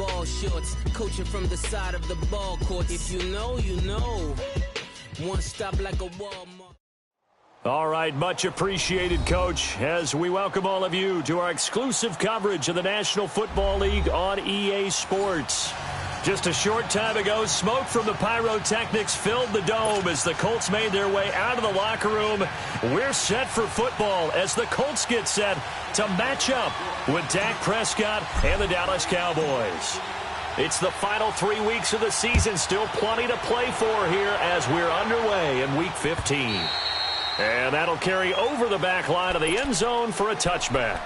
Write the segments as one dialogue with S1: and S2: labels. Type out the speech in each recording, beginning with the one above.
S1: ball shorts, coaching from the side of the ball court. If you know, you know. One stop like a Walmart.
S2: All right, much appreciated, Coach, as we welcome all of you to our exclusive coverage of the National Football League on EA Sports. Just a short time ago, smoke from the pyrotechnics filled the dome as the Colts made their way out of the locker room. We're set for football as the Colts get set to match up with Dak Prescott and the Dallas Cowboys. It's the final 3 weeks of the season, still plenty to play for here as we're underway in Week 15. And that'll carry over the back line of the end zone for a touchback.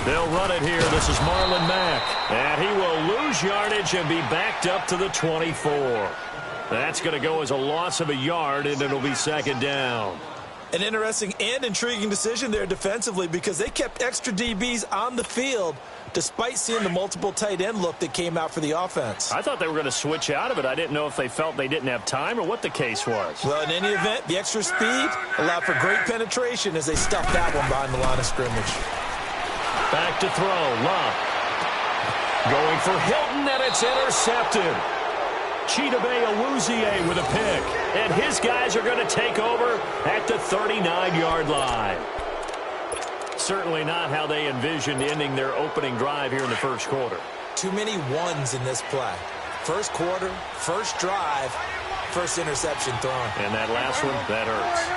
S2: They'll run it here. This is Marlon Mack. And he will lose yardage and be backed up to the 24. That's going to go as a loss of a yard, and it'll be second down.
S3: An interesting and intriguing decision there defensively because they kept extra DBs on the field despite seeing the multiple tight end look that came out for the offense.
S2: I thought they were going to switch out of it. I didn't know if they felt they didn't have time or what the case was.
S3: Well, in any event, the extra speed allowed for great penetration as they stuffed that one behind the line of scrimmage.
S2: Back to throw. Love. Going for Hilton, and it's intercepted. Chidobe Awuzie with a pick. And his guys are going to take over at the 39-yard line. Certainly not how they envisioned ending their opening drive here in the first quarter.
S3: Too many ones in this play. First quarter, first drive, first interception thrown.
S2: And that last one, that hurts.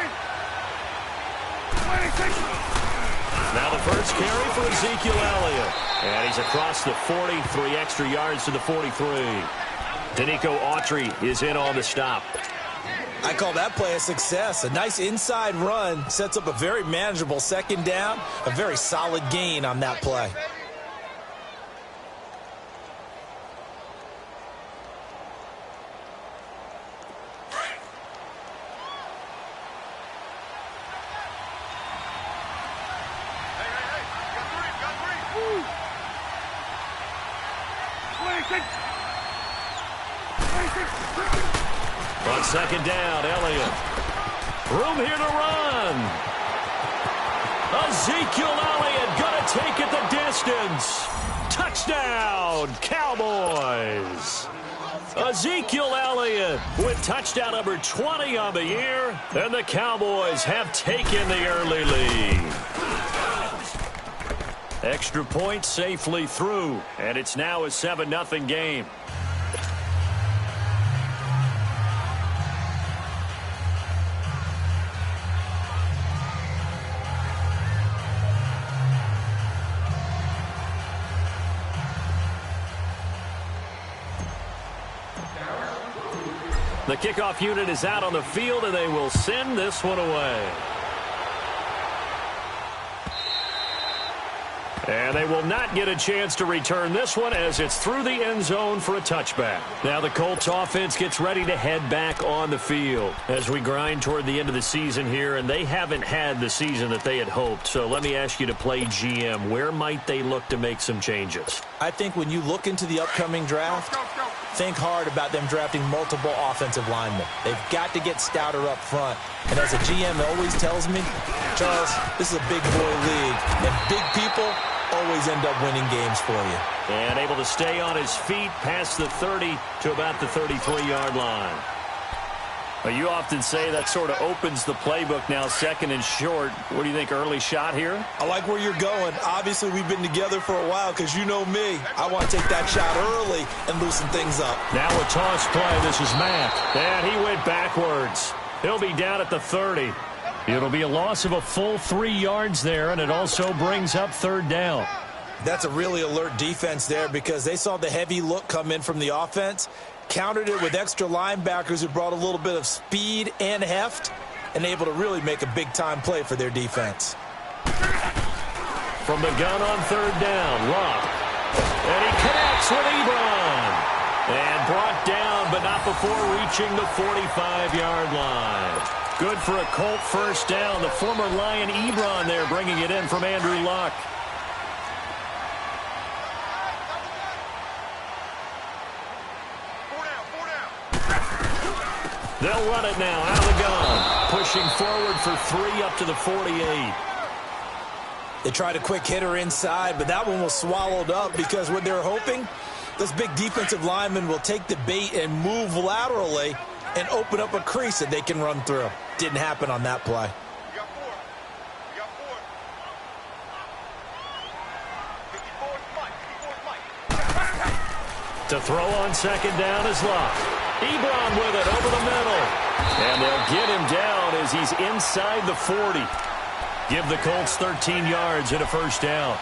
S2: Now the first carry for Ezekiel Elliott. And he's across the 40, 3 extra yards to the 43. Danico Autry is in on the stop.
S3: I call that play a success. A nice inside run sets up a very manageable second down. A very solid gain on that play.
S2: On second down, Elliott. Room here to run. Ezekiel Elliott going to take it the distance. Touchdown, Cowboys. Ezekiel Elliott with touchdown number 20 on the year. And the Cowboys have taken the early lead. Extra point safely through. And it's now a 7-0 game. The kickoff unit is out on the field, and they will send this one away. And they will not get a chance to return this one as it's through the end zone for a touchback. Now the Colts offense gets ready to head back on the field as we grind toward the end of the season here, and they haven't had the season that they had hoped. So let me ask you to play GM. Where might they look to make some changes?
S3: I think when you look into the upcoming draft, think hard about them drafting multiple offensive linemen. They've got to get stouter up front. And as a GM always tells me, Charles, this is a big boy league, and big people always end up winning games for you.
S2: And able to stay on his feet past the 30 to about the 33-yard line. Well, you often say that sort of opens the playbook now, second and short. What do you think, early shot here?
S3: I like where you're going. Obviously, we've been together for a while because you know me. I want to take that shot early and loosen things up.
S2: Now a toss play. This is Mack. And he went backwards. He'll be down at the 30. It'll be a loss of a full 3 yards there, and it also brings up third down.
S3: That's a really alert defense there because they saw the heavy look come in from the offense, countered it with extra linebackers who brought a little bit of speed and heft, and able to really make a big-time play for their defense.
S2: From the gun on third down, Locke. And he connects with Ebron. before reaching the 45-yard line. Good for a Colt first down. The former Lion Ebron there bringing it in from Andrew Luck. They'll run it now out of the gun. Pushing forward for 3 up to the 48.
S3: They tried a quick hitter inside, but that one was swallowed up because what they're hoping, those big defensive linemen will take the bait and move laterally and open up a crease that they can run through. Didn't happen on that play.
S2: To throw on second down is Luck. Ebron with it over the middle. And they'll get him down as he's inside the 40. Give the Colts 13 yards and a first down.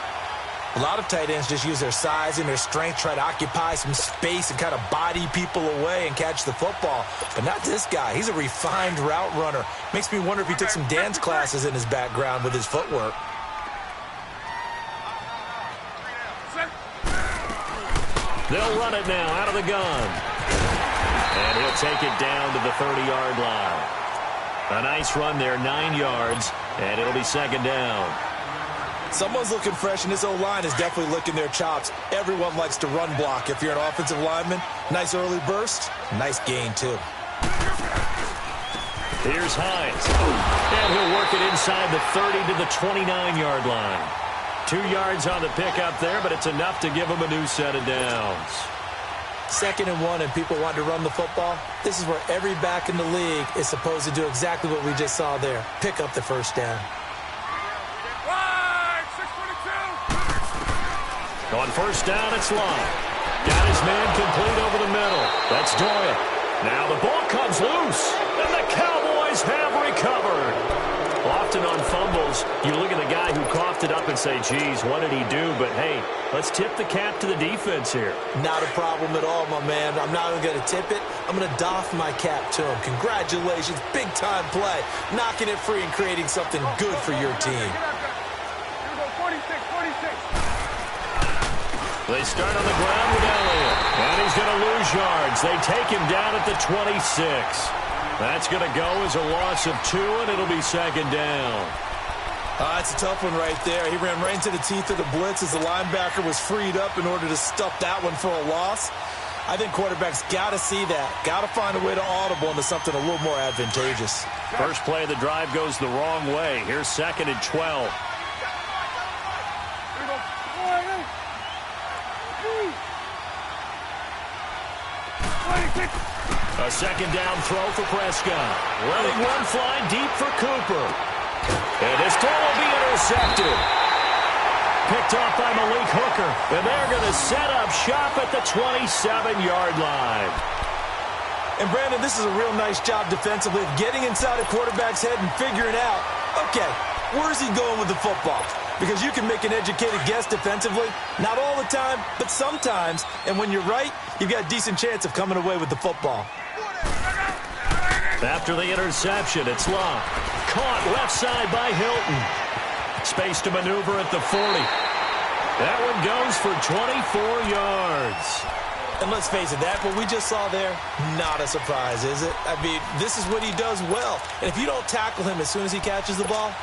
S3: A lot of tight ends just use their size and their strength, try to occupy some space and kind of body people away and catch the football. But not this guy. He's a refined route runner. Makes me wonder if he took some dance classes in his background with his footwork.
S2: They'll run it now out of the gun. And he'll take it down to the 30-yard line. A nice run there, 9 yards, and it'll be second down.
S3: Someone's looking fresh, and this O-line is definitely licking their chops. Everyone likes to run block. If you're an offensive lineman, nice early burst, nice gain, too.
S2: Here's Hines. And he'll work it inside the 30 to the 29-yard line. 2 yards on the pickup there, but it's enough to give him a new set of downs.
S3: 2nd and 1 and people want to run the football. This is where every back in the league is supposed to do exactly what we just saw there. Pick up the first down.
S2: On first down, it's Long. Got his man complete over the middle. That's Doyle. Now the ball comes loose, and the Cowboys have recovered. Often on fumbles, you look at the guy who coughed it up and say, geez, what did he do? But, hey, let's tip the cap to the defense here.
S3: Not a problem at all, my man. I'm not even going to tip it. I'm going to doff my cap to him. Congratulations. Big-time play. Knocking it free and creating something good for your team.
S2: They start on the ground with Elliott. And he's going to lose yards. They take him down at the 26. That's going to go as a loss of 2, and it'll be second down.
S3: That's a tough one right there. He ran right into the teeth of the blitz as the linebacker was freed up in order to stuff that one for a loss. I think quarterbacks got to see that. Got to find a way to audible into something a little more advantageous.
S2: First play of the drive goes the wrong way. Here's 2nd and 12. A second down throw for Prescott. Letting one fly deep for Cooper. And this throw will be intercepted. Picked off by Malik Hooker. And they're going to set up shop at the 27-yard line.
S3: And, Brandon, this is a real nice job defensively of getting inside a quarterback's head and figuring out, okay, where's he going with the football? Because you can make an educated guess defensively. Not all the time, but sometimes. And when you're right, you've got a decent chance of coming away with the football.
S2: After the interception, it's Long. Caught left side by Hilton. Space to maneuver at the 40. That one goes for 24 yards.
S3: And let's face it, that what we just saw there, not a surprise, is it? I mean, this is what he does well. And if you don't tackle him as soon as he catches the ball,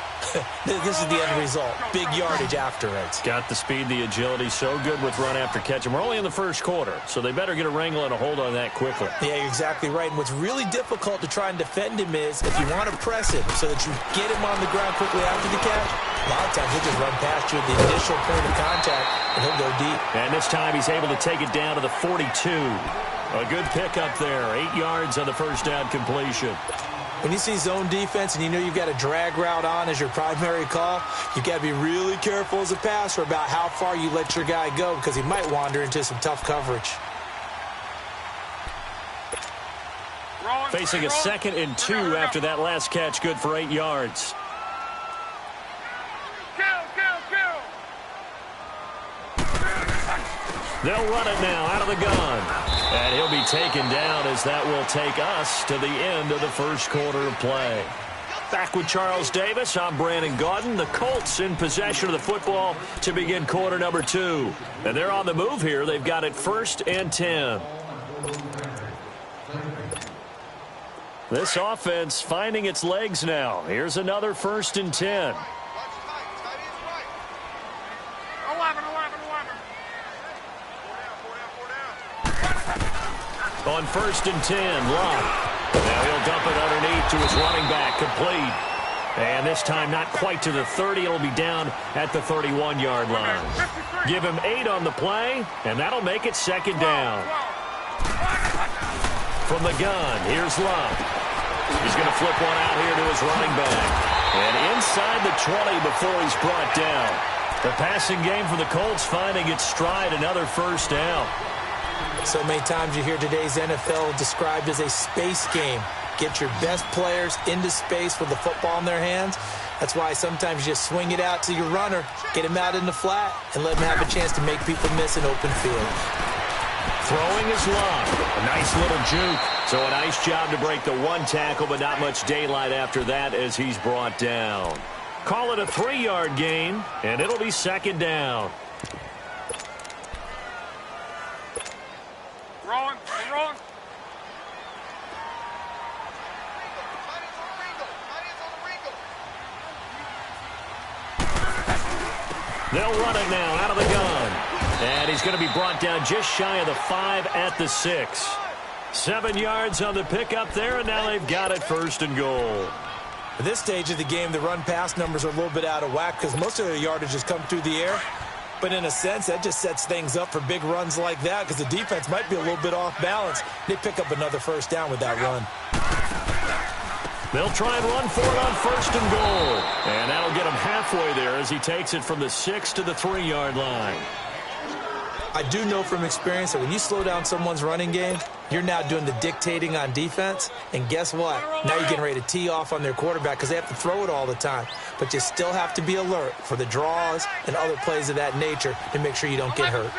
S3: this is the end result. Big yardage after it.
S2: Got the speed, the agility, so good with run after catch. And we're only in the first quarter, so they better get a wrangle and a hold on that quickly.
S3: Yeah, you're exactly right. And what's really difficult to try and defend him is if you want to press him so that you get him on the ground quickly after the catch, a lot of times he'll just run past you at the initial point of contact, and he'll go deep.
S2: And this time he's able to take it down to the 42. A good pickup there. 8 yards on the first down completion.
S3: When you see zone defense and you know you've got a drag route on as your primary call, you've got to be really careful as a passer about how far you let your guy go because he might wander into some tough coverage.
S2: Facing a 2nd and 2 after that last catch, good for 8 yards. They'll run it now out of the gun. And he'll be taken down as that will take us to the end of the first quarter of play. Back with Charles Davis, I'm Brandon Gaudin. The Colts in possession of the football to begin quarter number 2. And they're on the move here. They've got it 1st and 10. This offense finding its legs now. Here's another 1st and 10. On 1st and 10, Love. Now he'll dump it underneath to his running back, complete. And this time not quite to the 30. It'll be down at the 31-yard line. Give him 8 on the play, and that'll make it 2nd down. From the gun, here's Love. He's going to flip one out here to his running back. And inside the 20 before he's brought down. The passing game for the Colts finding its stride, another 1st down.
S3: So many times you hear today's NFL described as a space game. Get your best players into space with the football in their hands. That's why sometimes you just swing it out to your runner, get him out in the flat, and let him have a chance to make people miss an open field.
S2: Throwing is Love. A nice little juke. So a nice job to break the 1 tackle, but not much daylight after that as he's brought down. Call it a 3-yard gain, and it'll be 2nd down.
S4: Rolling.
S2: They'll run it now out of the gun. And he's going to be brought down just shy of the 5 at the 6. 7 yards on the pickup there, and now they've got it 1st and goal.
S3: At this stage of the game, the run-pass numbers are a little bit out of whack because most of their yardage has come through the air. But in a sense, that just sets things up for big runs like that because the defense might be a little bit off balance. They pick up another 1st down with that run.
S2: They'll try and run for it on 1st and goal. And that'll get him halfway there as he takes it from the 6 to the 3-yard line.
S3: I do know from experience that when you slow down someone's running game, you're now doing the dictating on defense. And guess what? Now you're getting ready to tee off on their quarterback because they have to throw it all the time. But you still have to be alert for the draws and other plays of that nature to make sure you don't get hurt.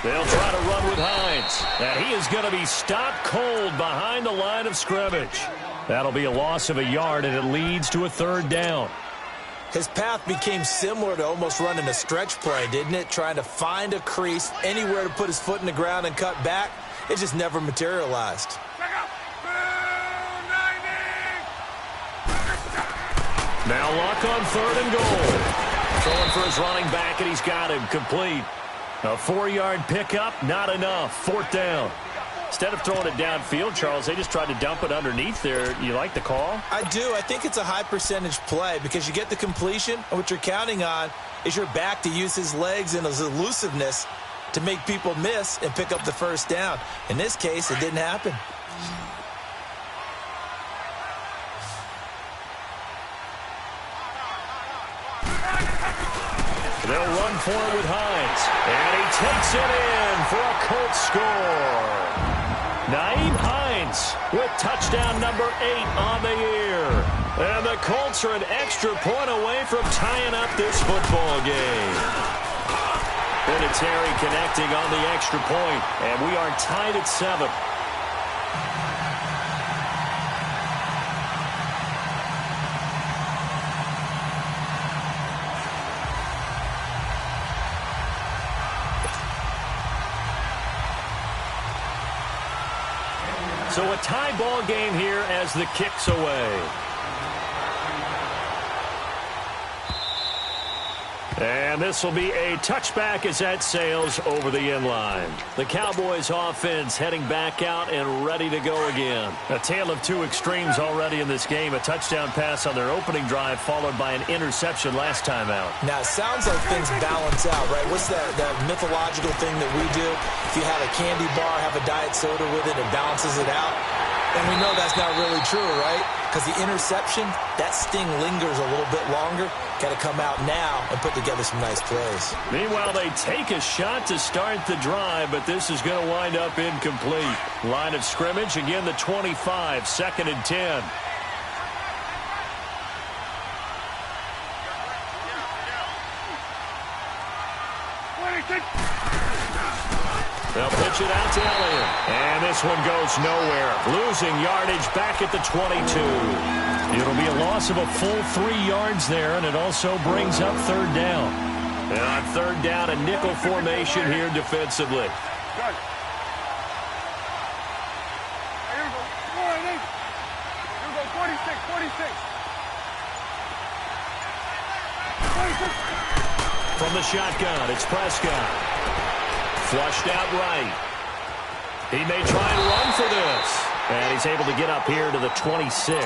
S2: They'll try to run with Hines. And he is going to be stopped cold behind the line of scrimmage. That'll be a loss of a yard, and it leads to a 3rd down.
S3: His path became similar to almost running a stretch play, didn't it? Trying to find a crease, anywhere to put his foot in the ground and cut back. It just never materialized.
S2: Now Luck on 3rd and goal. Throwing for his running back, and he's got him complete. A 4-yard pickup, not enough. 4th down. Instead of throwing it downfield, Charles, they just tried to dump it underneath there. You like the call?
S3: I do. I think it's a high percentage play because you get the completion, and what you're counting on is your back to use his legs and his elusiveness to make people miss and pick up the 1st down. In this case, it didn't happen.
S2: They'll run for it with Hines. And he takes it in for a Colts score. Nyheim Hines with touchdown number 8 on the year. And the Colts are an extra point away from tying up this football game. Vinatieri connecting on the extra point, and we are tied at 7. So a tie ball game here as the kick's away. And this will be a touchback as that sails over the inline. The Cowboys offense heading back out and ready to go again. A tale of 2 extremes already in this game. A touchdown pass on their opening drive followed by an interception last time out.
S3: Now, it sounds like things balance out, right? What's that mythological thing that we do? If you have a candy bar, have a diet soda with it, it balances it out. And we know that's not really true, right? Because the interception, that sting lingers a little bit longer. Got to come out now and put together some nice plays.
S2: Meanwhile, they take a shot to start the drive, but this is going to wind up incomplete. Line of scrimmage, again the 25, 2nd and 10. They'll pitch it out to Elliott. And this one goes nowhere. Losing yardage back at the 22. It'll be a loss of a full 3 yards there, and it also brings up 3rd down. And on third down, a nickel formation here defensively.
S4: Good. Here we go. Here we go. 46, 46. 46.
S2: From the shotgun, it's Prescott. Flushed out right. He may try and run for this. And he's able to get up here to the 26.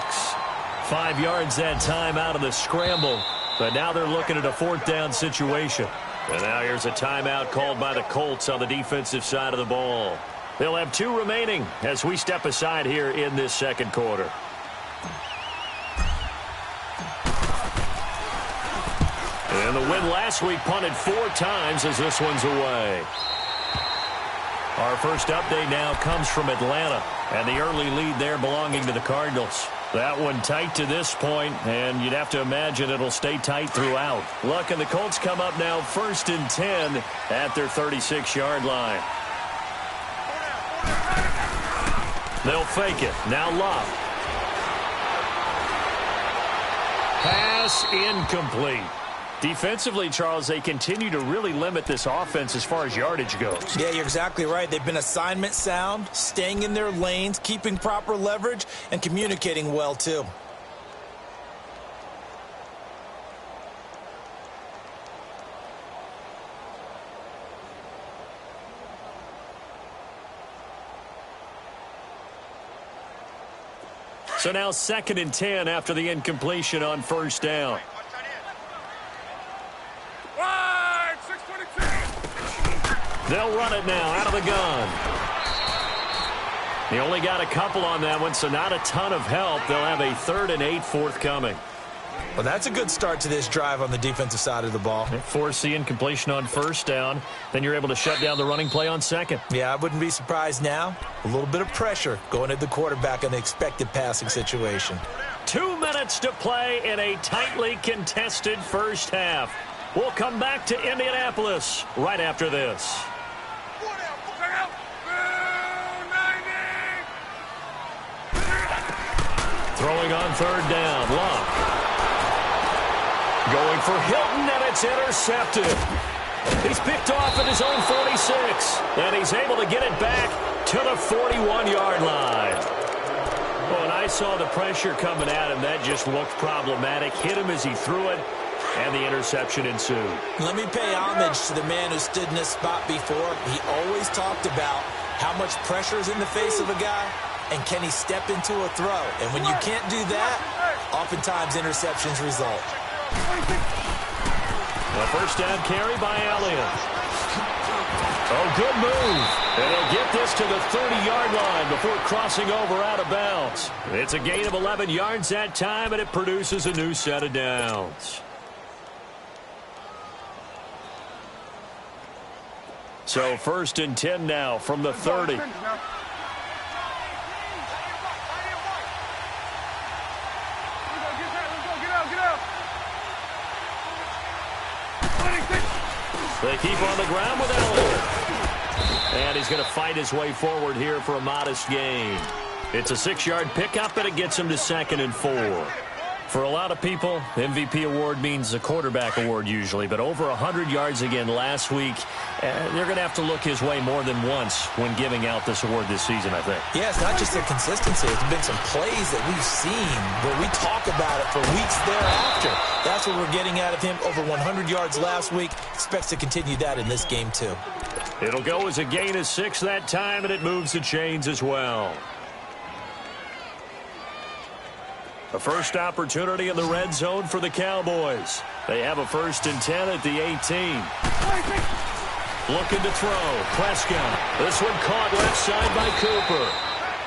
S2: 5 yards that time out of the scramble. But now they're looking at a fourth down situation. And now here's a timeout called by the Colts on the defensive side of the ball. They'll have 2 remaining as we step aside here in this second quarter. And the win last week punted 4 times as this one's away. Our first update now comes from Atlanta, and the early lead there belonging to the Cardinals. That one tight to this point, and you'd have to imagine it'll stay tight throughout. Look, and the Colts come up now 1st and 10 at their 36-yard line. They'll fake it. Now Love. Pass incomplete. Defensively, Charles, they continue to really limit this offense as far as yardage goes.
S3: Yeah, you're exactly right. They've been assignment sound, staying in their lanes, keeping proper leverage, and communicating well, too.
S2: So now 2nd and 10 after the incompletion on first down. They'll run it now out of the gun. He only got a couple on that one, so not a ton of help. They'll have a 3rd and 8 forthcoming.
S3: Well, that's a good start to this drive on the defensive side of the ball.
S2: Force the incompletion on first down. Then you're able to shut down the running play on second.
S3: Yeah, I wouldn't be surprised now. A little bit of pressure going at the quarterback in the expected passing situation.
S2: 2 minutes to play in a tightly contested first half. We'll come back to Indianapolis right after this. Throwing on third down, Love. Going for Hilton, and it's intercepted. He's picked off at his own 46, and he's able to get it back to the 41-yard line. Well, and I saw the pressure coming at him. That just looked problematic. Hit him as he threw it, and the interception ensued.
S3: Let me pay homage to the man who stood in this spot before. He always talked about how much pressure is in the face of a guy, and can he step into a throw? And when you can't do that, oftentimes interceptions result.
S2: A first down carry by Elliott. Oh, good move. And he'll get this to the 30-yard line before crossing over out of bounds. It's a gain of 11 yards that time, and it produces a new set of downs. So 1st and 10 now from the 30. They keep on the ground with Elliott. And he's going to fight his way forward here for a modest gain. It's a 6-yard pickup, and it gets him to 2nd and 4. For a lot of people, MVP award means a quarterback award usually, but over 100 yards again last week. They're going to have to look his way more than once when giving out this award this season, I think.
S3: Yeah, it's not just the consistency. There's been some plays that we've seen where we talk about it for weeks thereafter. That's what we're getting out of him. Over 100 yards last week. Expects to continue that in this game, too.
S2: It'll go as a gain of 6 that time, and it moves the chains as well. A first opportunity in the red zone for the Cowboys. They have a 1st and 10 at the 18. Looking to throw. Prescott. This one caught left side by Cooper.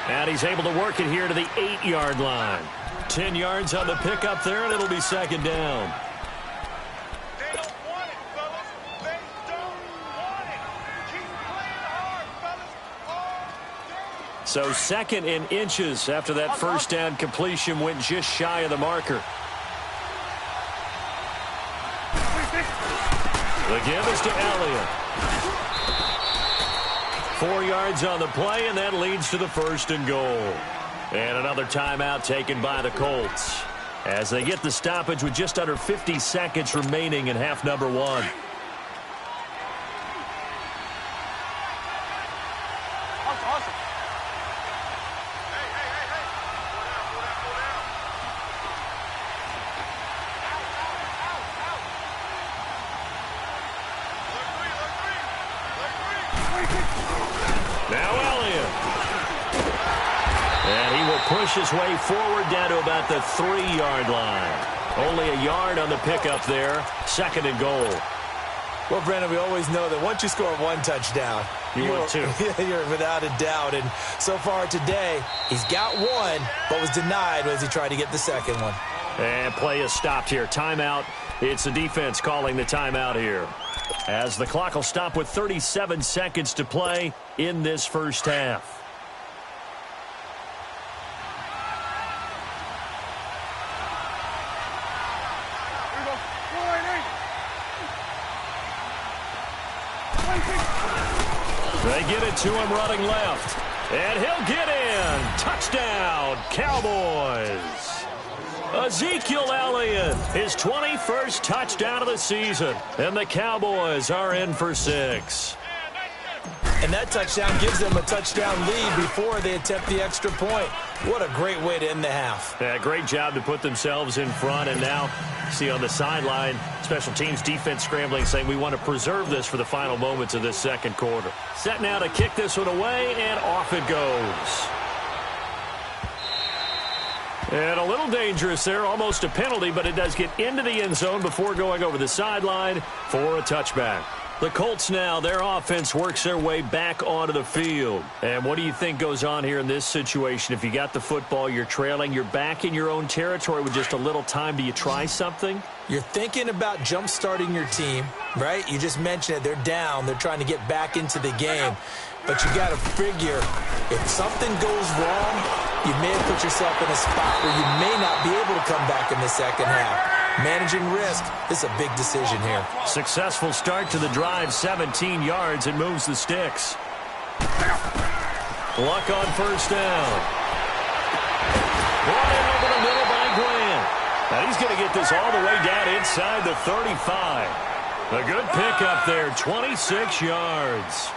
S2: And he's able to work it here to the 8-yard line. 10 yards on the pickup there, and it'll be 2nd down.
S4: They don't want it, fellas. They don't want it. Keep playing hard, fellas. All day.
S2: So 2nd in inches after that first down completion went just shy of the marker. The give is to Elliott. 4 yards on the play, and that leads to the 1st and goal. And another timeout taken by the Colts as they get the stoppage with just under 50 seconds remaining in half number 1. Now Elliott. And he will push his way forward down to about the 3-yard line. Only a yard on the pickup there. 2nd and goal.
S3: Well, Brandon, we always know that once you score 1 touchdown,
S2: you're 2.
S3: You're without a doubt. And so far today, he's got 1, but was denied as he tried to get the 2nd one.
S2: And play is stopped here. Timeout. It's the defense calling the timeout here, as the clock will stop with 37 seconds to play in this first half. They get it to him running left. And he'll get in. Touchdown, Cowboys. Ezekiel Elliott, his 21st touchdown of the season. And the Cowboys are in for 6.
S3: And that touchdown gives them a touchdown lead before they attempt the extra point. What a great way to end the half.
S2: Yeah, great job to put themselves in front. And now, see on the sideline, special teams defense scrambling, saying we want to preserve this for the final moments of this second quarter. Set now to kick this one away, and off it goes. And a little dangerous there, almost a penalty, but it does get into the end zone before going over the sideline for a touchback. The Colts now, their offense works their way back onto the field. And what do you think goes on here in this situation? If you got the football, you're trailing, you're back in your own territory with just a little time. Do you try something?
S3: You're thinking about jump-starting your team, right? You just mentioned it. They're down. They're trying to get back into the game. But you got to figure, if something goes wrong, you may have put yourself in a spot where you may not be able to come back in the second half. Managing risk, this is a big decision here.
S2: Successful start to the drive, 17 yards, and moves the sticks. Luck on first down. Brought in over the middle by Grant. Now he's going to get this all the way down inside the 35. A good pickup there, 26 yards.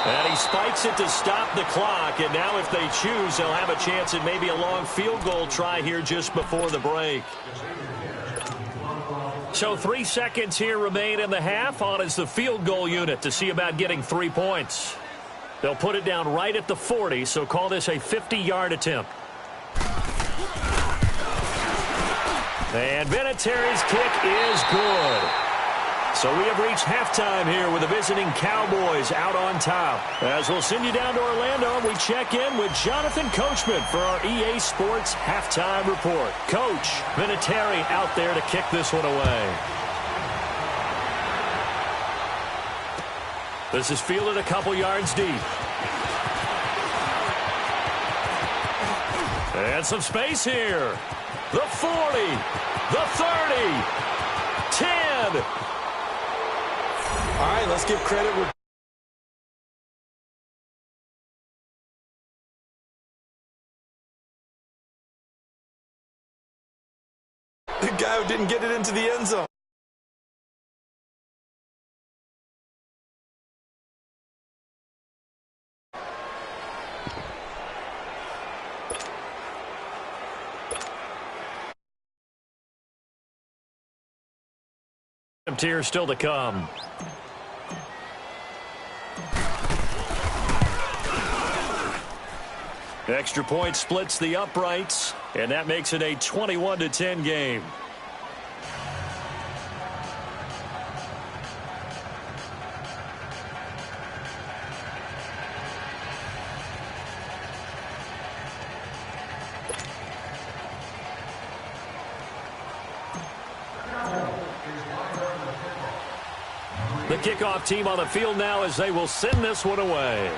S2: And he spikes it to stop the clock, and now if they choose, they'll have a chance at maybe a long field goal try here just before the break. So 3 seconds here remain in the half. On is the field goal unit to see about getting 3 points. They'll put it down right at the 40, so call this a 50-yard attempt. And Vinatieri's kick is good. So we have reached halftime here with the visiting Cowboys out on top. As we'll send you down to Orlando, we check in with Jonathan Coachman for our EA Sports Halftime Report. Coach, Vinatieri out there to kick this one away. This is fielded a couple yards deep. And some space here. The 40, the 30, 10.
S3: All right, let's give credit where the guy who didn't get it into the end zone.
S2: Here still to come. Extra point splits the uprights, and that makes it a 21-10 game. The kickoff team on the field now as they will send this one away.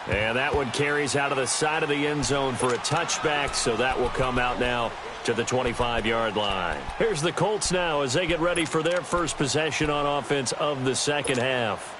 S2: And that one carries out of the side of the end zone for a touchback, so that will come out now to the 25-yard line. Here's the Colts now as they get ready for their first possession on offense of the second half.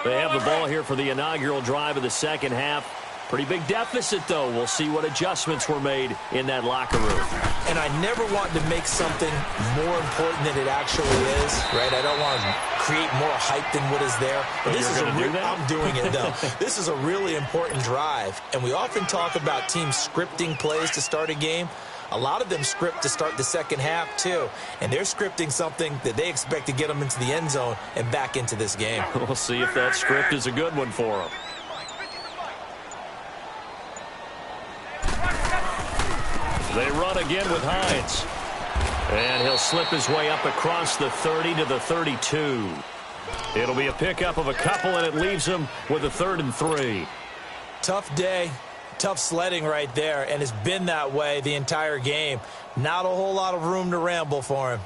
S2: They have the ball here for the inaugural drive of the second half. Pretty big deficit, though. We'll see what adjustments were made in that locker room.
S3: And I never want to make something more important than it actually is, right? I don't want to create more hype than what is there.
S2: But this is
S3: I'm doing it, though. This is a really important drive. And we often talk about teams scripting plays to start a game. A lot of them script to start the second half, too. And they're scripting something that they expect to get them into the end zone and back into this game.
S2: We'll see if that script is a good one for them. They run again with Hines. And he'll slip his way up across the 30 to the 32. It'll be a pickup of a couple, and it leaves him with a 3rd and 3.
S3: Tough day, tough sledding right there, and it's been that way the entire game. Not a whole lot of room to ramble for him.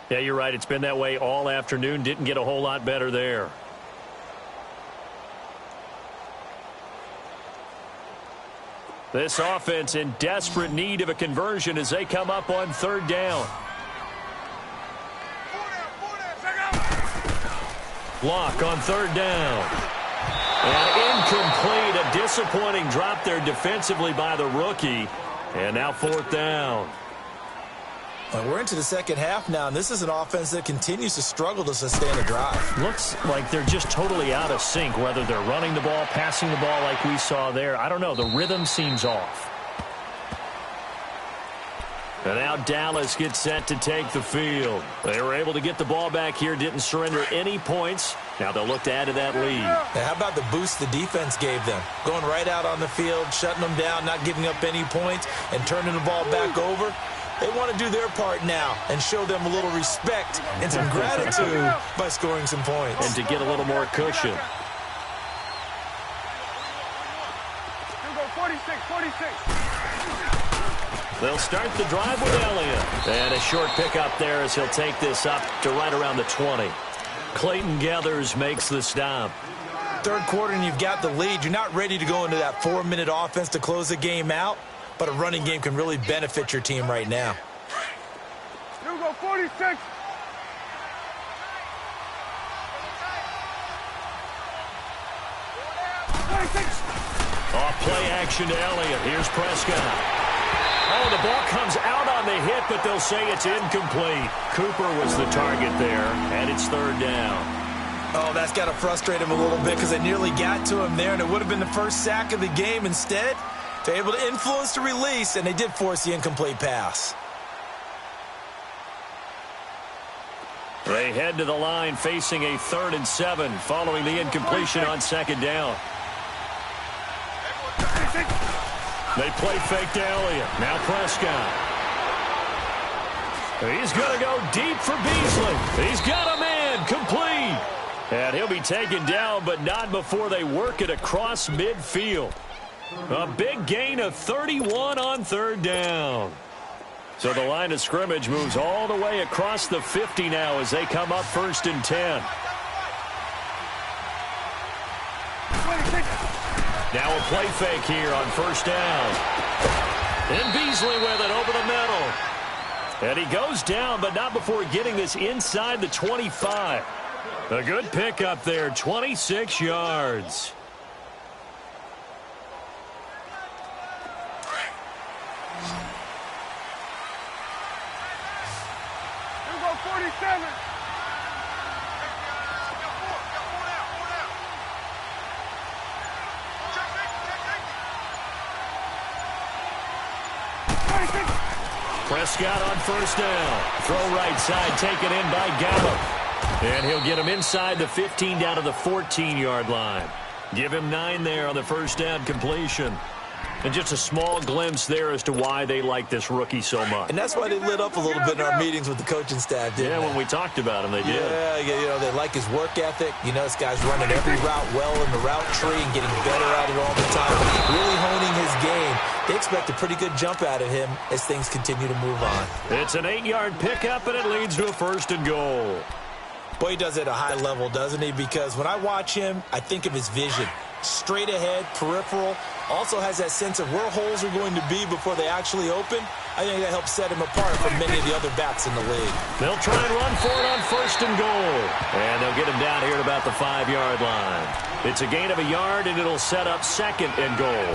S2: Yeah, you're right. It's been that way all afternoon. Didn't get a whole lot better there. This offense in desperate need of a conversion as they come up on 3rd down. Block on 3rd down. And incomplete. A disappointing drop there defensively by the rookie. And now 4th down.
S3: Well, we're into the second half now, and this is an offense that continues to struggle to sustain a drive.
S2: Looks like they're just totally out of sync, whether they're running the ball, passing the ball like we saw there. I don't know. The rhythm seems off. And now Dallas gets set to take the field. They were able to get the ball back here, didn't surrender any points. Now they'll look to add to that lead.
S3: Now, how about the boost the defense gave them? Going right out on the field, shutting them down, not giving up any points, and turning the ball back over. They want to do their part now and show them a little respect and some gratitude by scoring some points.
S2: And to get a little more cushion. They'll start the drive with Elliott. And a short pickup there as he'll take this up to right around the 20. Clayton Gathers makes the stop.
S3: 3rd quarter and you've got the lead. You're not ready to go into that 4-minute offense to close the game out. But a running game can really benefit your team right now.
S4: You go 46.
S2: Off play action to Elliott. Here's Prescott. Oh, the ball comes out on the hit, but they'll say it's incomplete. Cooper was the target there, and it's 3rd down.
S3: Oh, that's got to frustrate him a little bit because they nearly got to him there, and it would have been the first sack of the game instead. They're able to influence the release, and they did force the incomplete pass.
S2: They head to the line facing a 3rd and 7 following the incompletion on 2nd down. They play fake to Elliott. Now Prescott. He's going to go deep for Beasley. He's got a man complete. And he'll be taken down, but not before they work it across midfield. A big gain of 31 on 3rd down. So the line of scrimmage moves all the way across the 50 now as they come up 1st and 10. Now a play fake here on 1st down. And Beasley with it over the middle. And he goes down, but not before getting this inside the 25. A good pickup there, 26 yards.
S4: You go 47.
S2: Prescott on 1st down. Throw right side, taken in by Gallup. And he'll get him inside the 15 down to the 14-yard line. Give him 9 there on the 1st down completion. And just a small glimpse there as to why they like this rookie so much.
S3: And that's why they lit up a little bit in our meetings with the coaching staff, didn't they?
S2: When we talked about him, they did.
S3: Yeah, you know, they like his work ethic. You know, this guy's running every route well in the route tree and getting better at it all the time. Really honing his game. They expect a pretty good jump out of him as things continue to move on.
S2: It's an 8-yard pickup, and it leads to a 1st and goal.
S3: Boy, he does it at a high level, doesn't he? Because when I watch him, I think of his vision. Straight ahead, peripheral. Also has that sense of where holes are going to be before they actually open. I think that helps set him apart from many of the other backs in the league.
S2: They'll try and run for it on 1st and goal. And they'll get him down here at about the 5-yard line. It's a gain of a yard, and it'll set up 2nd and goal.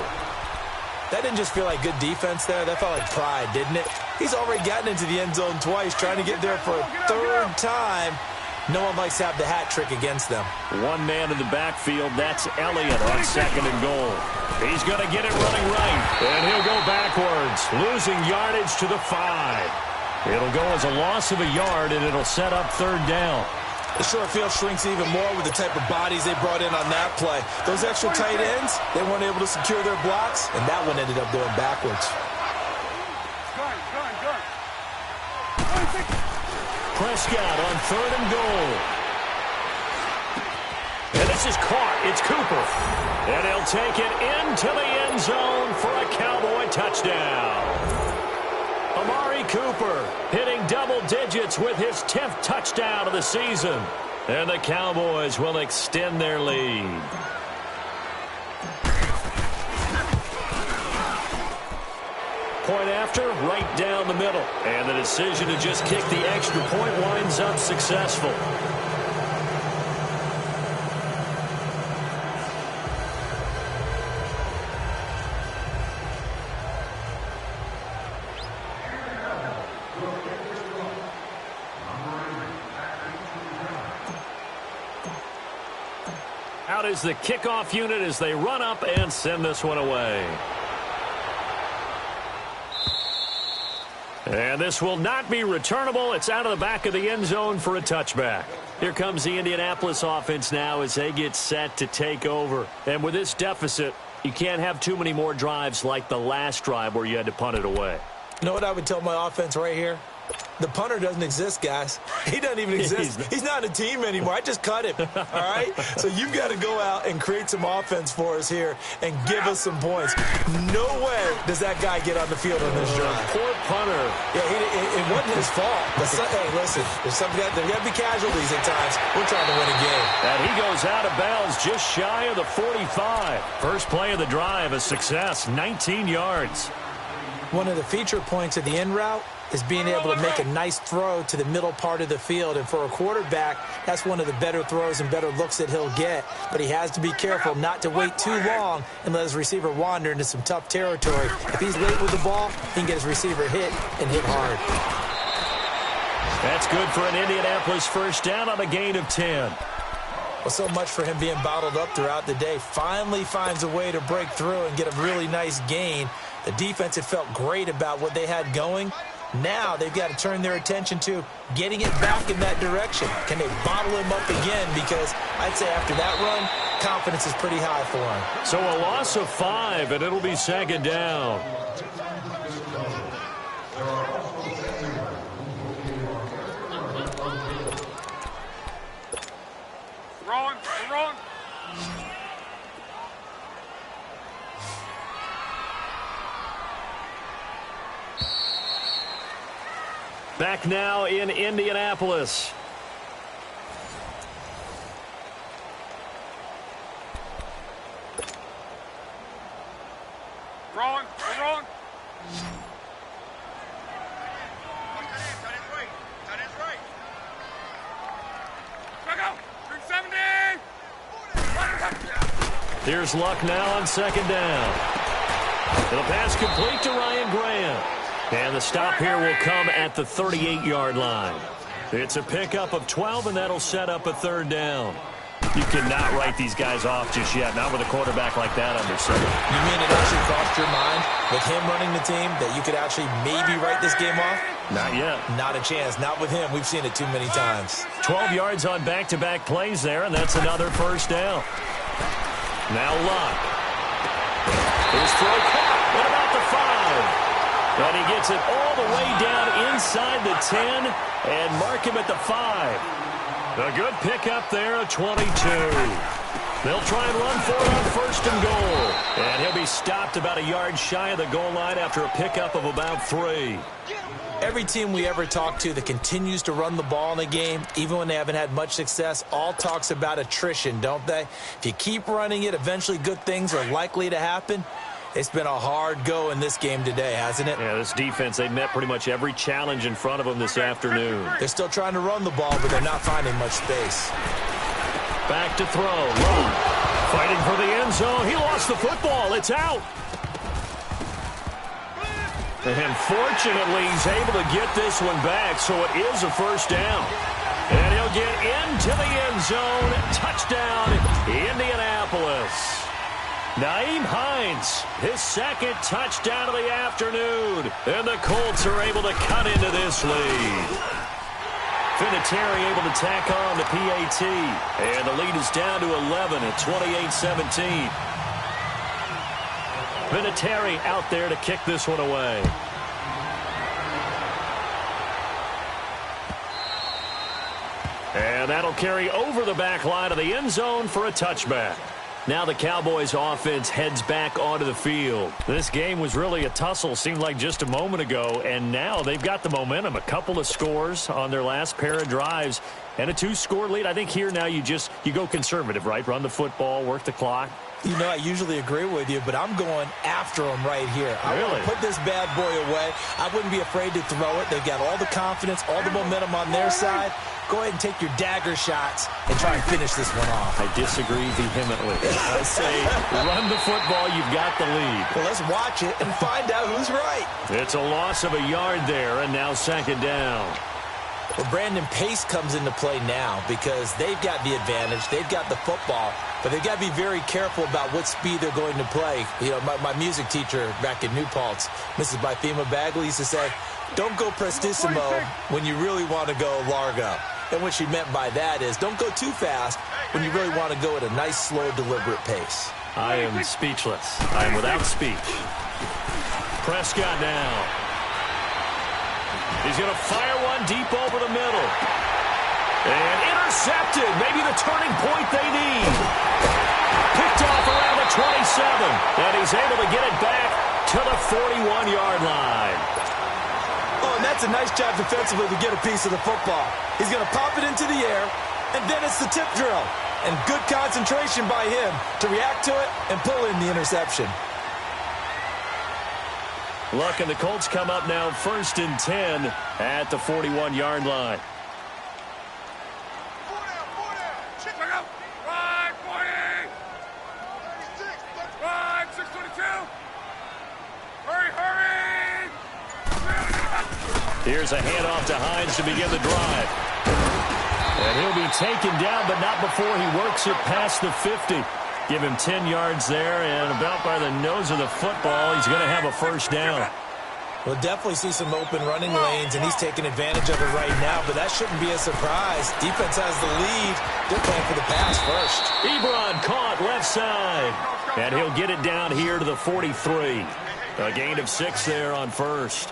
S3: That didn't just feel like good defense there. That felt like pride, didn't it? He's already gotten into the end zone twice, trying to get there for a 3rd time. No one likes to have the hat trick against them.
S2: One man in the backfield, that's Elliott on 2nd and goal. He's going to get it running right, and he'll go backwards, losing yardage to the 5. It'll go as a loss of a yard, and it'll set up 3rd down.
S3: The short field shrinks even more with the type of bodies they brought in on that play. Those extra tight ends, they weren't able to secure their blocks, and that one ended up going backwards.
S2: Prescott on 3rd and goal. And this is caught. It's Cooper. And he'll take it into the end zone for a Cowboy touchdown. Amari Cooper hitting double digits with his 10th touchdown of the season. And the Cowboys will extend their lead. Point after, right down the middle. And the decision to just kick the extra point winds up successful. Out is the kickoff unit as they run up and send this one away. And this will not be returnable. It's out of the back of the end zone for a touchback. Here comes the Indianapolis offense now as they get set to take over. And with this deficit, you can't have too many more drives like the last drive where you had to punt it away.
S3: You know what I would tell my offense right here? The punter doesn't exist, guys. He doesn't even exist. He's not a team anymore. I just cut him, all right? So you've got to go out and create some offense for us here and give us some points. No way does that guy get on the field on this drive.
S2: Poor punter.
S3: Yeah, it wasn't his fault. But hey, listen, there got to be casualties at times. We're trying to win a game.
S2: And he goes out of bounds just shy of the 45. First play of the drive, a success, 19 yards.
S3: One of the feature points of the in route is being able to make a nice throw to the middle part of the field. And for a quarterback, that's one of the better throws and better looks that he'll get. But he has to be careful not to wait too long and let his receiver wander into some tough territory. If he's late with the ball, he can get his receiver hit and hit hard.
S2: That's good for an Indianapolis first down on a gain of 10.
S3: Well, so much for him being bottled up throughout the day. Finally finds a way to break through and get a really nice gain. The defense had felt great about what they had going. Now they've got to turn their attention to getting it back in that direction. Can they bottle him up again? Because I'd say after that run, confidence is pretty high for him.
S2: So a loss of 5, and it'll be 2nd down.
S4: Wrong.
S2: Back now in Indianapolis.
S4: Wrong.
S2: Here's Luck now on 2nd down. The pass complete to Ryan Grant. And the stop here will come at the 38-yard line. It's a pickup of 12, and that'll set up a 3rd down. You cannot write these guys off just yet, not with a quarterback like that under center.
S3: You mean it actually crossed your mind with him running the team that you could actually maybe write this game off?
S2: Not yet. Not
S3: a chance. Not with him. We've seen it too many times.
S2: 12 yards on back-to-back plays there, and that's another first down. Now Luck. His throw caught. What about the 5? And he gets it all the way down inside the 10 and mark him at the 5. A good pickup there at 22. They'll try and run for it on 1st and goal. And he'll be stopped about a yard shy of the goal line after a pickup of about 3.
S3: Every team we ever talk to that continues to run the ball in a game, even when they haven't had much success, all talks about attrition, don't they? If you keep running it, eventually good things are likely to happen. It's been a hard go in this game today, hasn't it?
S2: Yeah, this defense, they met pretty much every challenge in front of them this afternoon.
S3: They're still trying to run the ball, but they're not finding much space.
S2: Back to throw. Low. Fighting for the end zone. He lost the football. It's out. And fortunately, he's able to get this one back, so it is a first down. And he'll get into the end zone. Touchdown, Indianapolis. Naeem Hines, his second touchdown of the afternoon. And the Colts are able to cut into this lead. Vinatieri able to tack on the PAT. And the lead is down to 11 at 28-17. Vinatieri out there to kick this one away. And that'll carry over the back line of the end zone for a touchback. Now the Cowboys offense heads back onto the field. This game was really a tussle, seemed like just a moment ago, and now they've got the momentum. A couple of scores on their last pair of drives and a 2-score lead. I think here now you go conservative, right? Run the football, work the clock.
S3: You know, I usually agree with you, but I'm going after them right here. I want to put this bad boy away. I wouldn't be afraid to throw it. They've got all the confidence, all the momentum on their side. Go ahead and take your dagger shots and try and finish this one off.
S2: I disagree vehemently. I say run the football. You've got the lead.
S3: Well, let's watch it and find out who's right.
S2: It's a loss of a yard there, and now second down.
S3: Well, Brandon, pace comes into play now because they've got the advantage. They've got the football, but they've got to be very careful about what speed they're going to play. You know, my music teacher back in New Paltz, Mrs. Bythema Bagley, used to say, don't go prestissimo when you really want to go largo. And what she meant by that is don't go too fast when you really want to go at a nice, slow, deliberate pace.
S2: I am speechless. I am without speech. Prescott now. He's going to fire one deep over the middle. And intercepted. Maybe the turning point they need. Picked off around the 27. And he's able to get it back to the 41-yard line.
S3: Oh, and that's a nice job defensively to get a piece of the football. He's going to pop it into the air, and then it's the tip drill. And good concentration by him to react to it and pull in the interception.
S2: Look, and the Colts come up now 1st and 10 at the 41-yard line. Here's a handoff to Hines to begin the drive. And he'll be taken down, but not before he works it past the 50. Give him 10 yards there, and about by the nose of the football, he's going to have a first down.
S3: We'll definitely see some open running lanes, and he's taking advantage of it right now, but that shouldn't be a surprise. Defense has the lead. They're playing for the pass first.
S2: Ebron caught left side, and he'll get it down here to the 43. A gain of 6 there on first.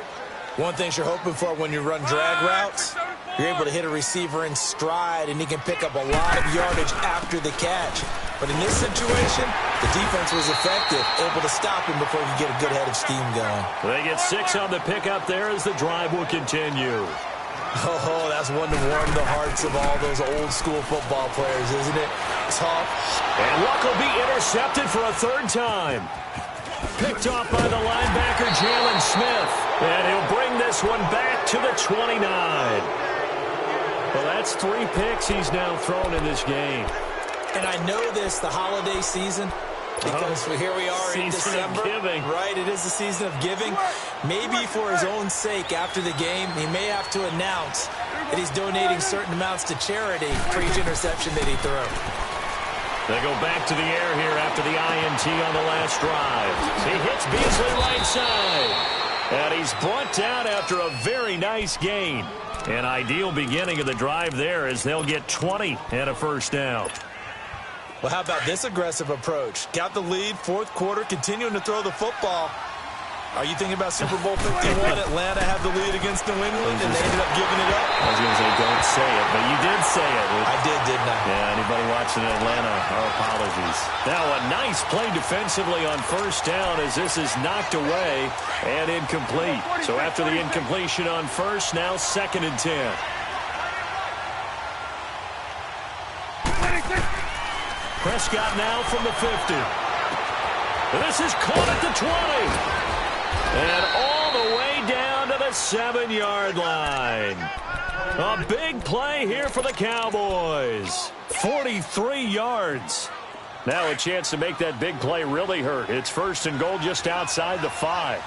S3: One thing you're hoping for when you run drag routes, you're able to hit a receiver in stride, and he can pick up a lot of yardage after the catch. But in this situation, the defense was effective, able to stop him before he could get a good head of steam going.
S2: They get 6 on the pickup there as the drive will continue.
S3: Oh, that's one to warm the hearts of all those old-school football players, isn't it? Tough.
S2: And Luck will be intercepted for a 3rd time. Picked off by the linebacker, Jalen Smith. And he'll bring this one back to the 29. Well, that's 3 picks he's now thrown in this game.
S3: And I know this, the holiday season, because here we are in December.
S2: Giving.
S3: Right, it is the season of giving. Maybe for his own sake after the game, he may have to announce that he's donating certain amounts to charity for each interception that he threw.
S2: They go back to the air here after the INT on the last drive. He hits Beasley right side. And he's brought down after a very nice gain. An ideal beginning of the drive there as they'll get 20 and a first down.
S3: Well, how about this aggressive approach? Got the lead, 4th quarter, continuing to throw the football. Are you thinking about Super Bowl 51? Atlanta had the lead against New England, and they ended up giving it up?
S2: I was going to say don't say it, but you did say it.
S3: I did, didn't I?
S2: Yeah, anybody watching Atlanta, our apologies. Now a nice play defensively on first down as this is knocked away and incomplete. So after the incompletion on first, now 2nd and 10. Prescott now from the 50. This is caught at the 20. And all the way down to the 7-yard line. A big play here for the Cowboys. 43 yards. Now a chance to make that big play really hurt. It's 1st and goal just outside the 5.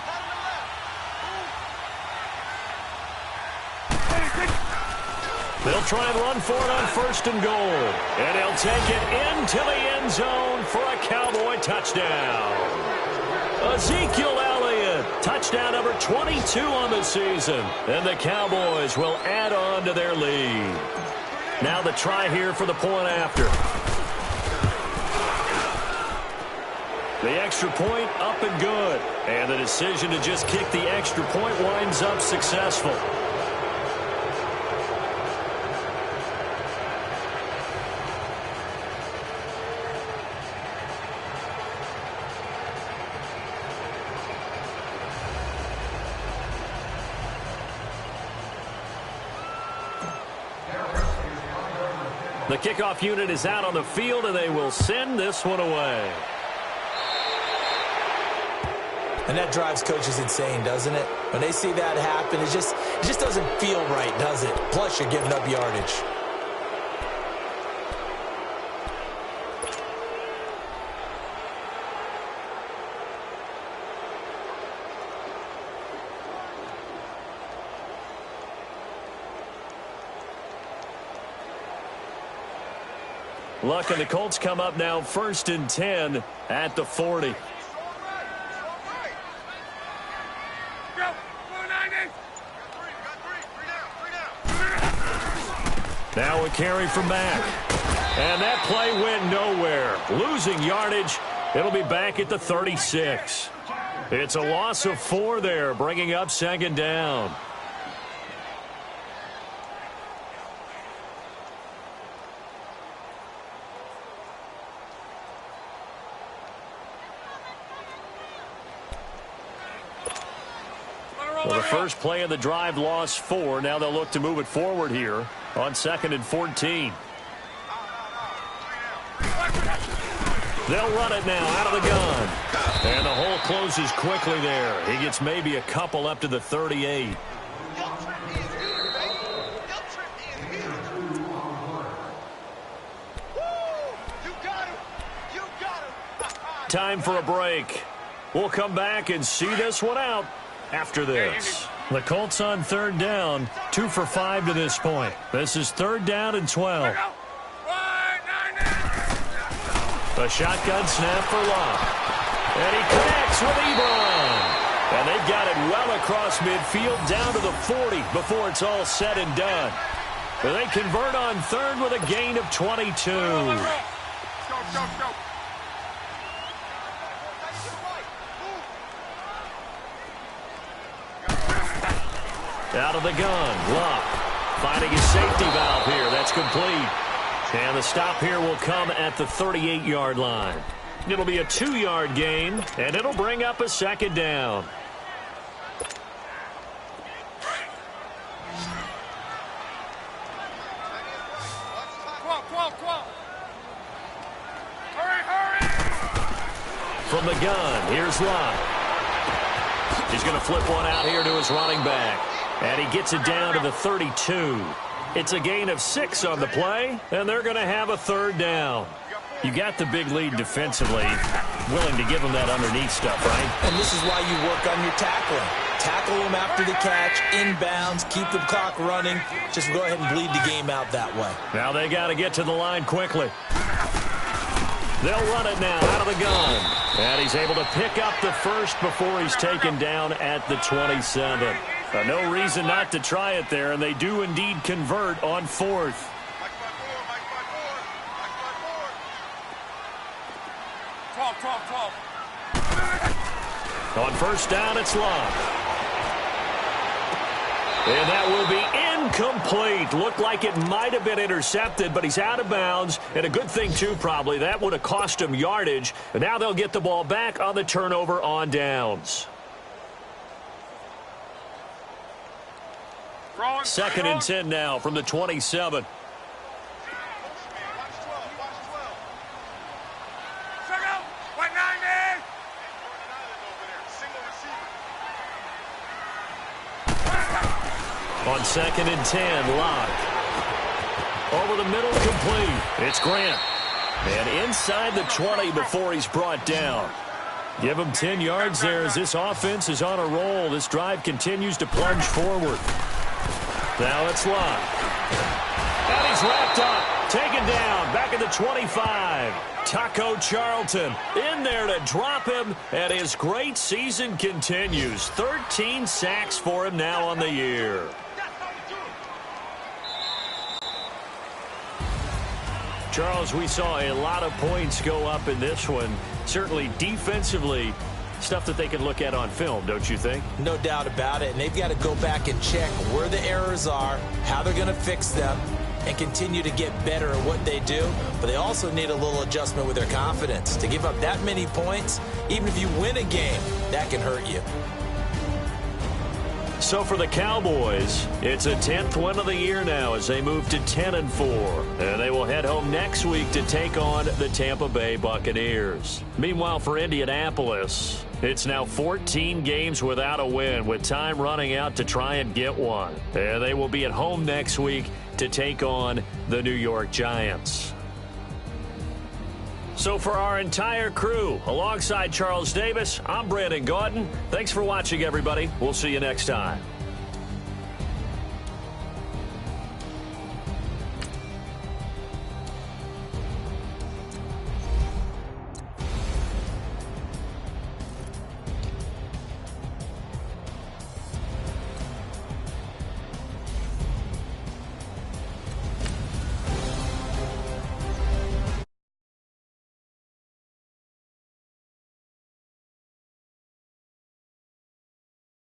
S2: They'll try and run for it on 1st and goal. And he'll take it into the end zone for a Cowboy touchdown. Ezekiel Elliott, touchdown number 22 on the season. And the Cowboys will add on to their lead. Now the try here for the point after. The extra point up and good. And the decision to just kick the extra point winds up successful. The kickoff unit is out on the field, and they will send this one away.
S3: And that drives coaches insane, doesn't it? When they see that happen, it just doesn't feel right, does it? Plus, you're giving up yardage.
S2: Luck and the Colts come up now 1st and 10 at the 40. Now a carry from Mack. And that play went nowhere. Losing yardage. It'll be back at the 36. It's a loss of 4 there, bringing up 2nd down. Well, the first play of the drive lost 4. Now they'll look to move it forward here on 2nd and 14. They'll run it now out of the gun. And the hole closes quickly there. He gets maybe a couple up to the 38. Time for a break. We'll come back and see this one out after this. The Colts on 3rd down, 2 for 5 to this point. This is 3rd down and 12. A shotgun snap for Locke. And he connects with Ebron. And they've got it well across midfield down to the 40 before it's all said and done. But they convert on 3rd with a gain of 22. Out of the gun, Locke finding his safety valve here. That's complete. And the stop here will come at the 38-yard line. It'll be a 2-yard gain, and it'll bring up a 2nd down. From the gun, here's Locke. He's going to flip one out here to his running back. And he gets it down to the 32. It's a gain of 6 on the play, and they're going to have a 3rd down. You got the big lead defensively. Willing to give them that underneath stuff, right?
S3: And this is why you work on your tackling. Tackle them after the catch, inbounds, keep the clock running. Just go ahead and bleed the game out that way.
S2: Now they got to get to the line quickly. They'll run it now out of the gun. And he's able to pick up the first before he's taken down at the 27. No reason not to try it there, and they do indeed convert on 4th. On 1st down, it's Locke. And that will be incomplete. Looked like it might have been intercepted, but he's out of bounds. And a good thing, too, probably. That would have cost him yardage. And now they'll get the ball back on the turnover on downs. 2nd and 10 now from the 27. On 2nd and 10, Locke. Over the middle, complete. It's Grant. And inside the 20 before he's brought down. Give him 10 yards there as this offense is on a roll. This drive continues to plunge forward. Now it's Love. And he's wrapped up. Taken down. Back at the 25. Taco Charlton in there to drop him. And his great season continues. 13 sacks for him now on the year. Charles, we saw a lot of points go up in this one. Certainly defensively, stuff that they can look at on film, don't you think?
S3: No doubt about it. And they've got to go back and check where the errors are, how they're going to fix them, and continue to get better at what they do. But they also need a little adjustment with their confidence. To give up that many points, even if you win a game, that can hurt you.
S2: So for the Cowboys, it's a 10th win of the year now as they move to 10-4. And they will head home next week to take on the Tampa Bay Buccaneers. Meanwhile, for Indianapolis, it's now 14 games without a win, with time running out to try and get one. And they will be at home next week to take on the New York Giants. So for our entire crew, alongside Charles Davis, I'm Brandon Gaudin. Thanks for watching, everybody. We'll see you next time.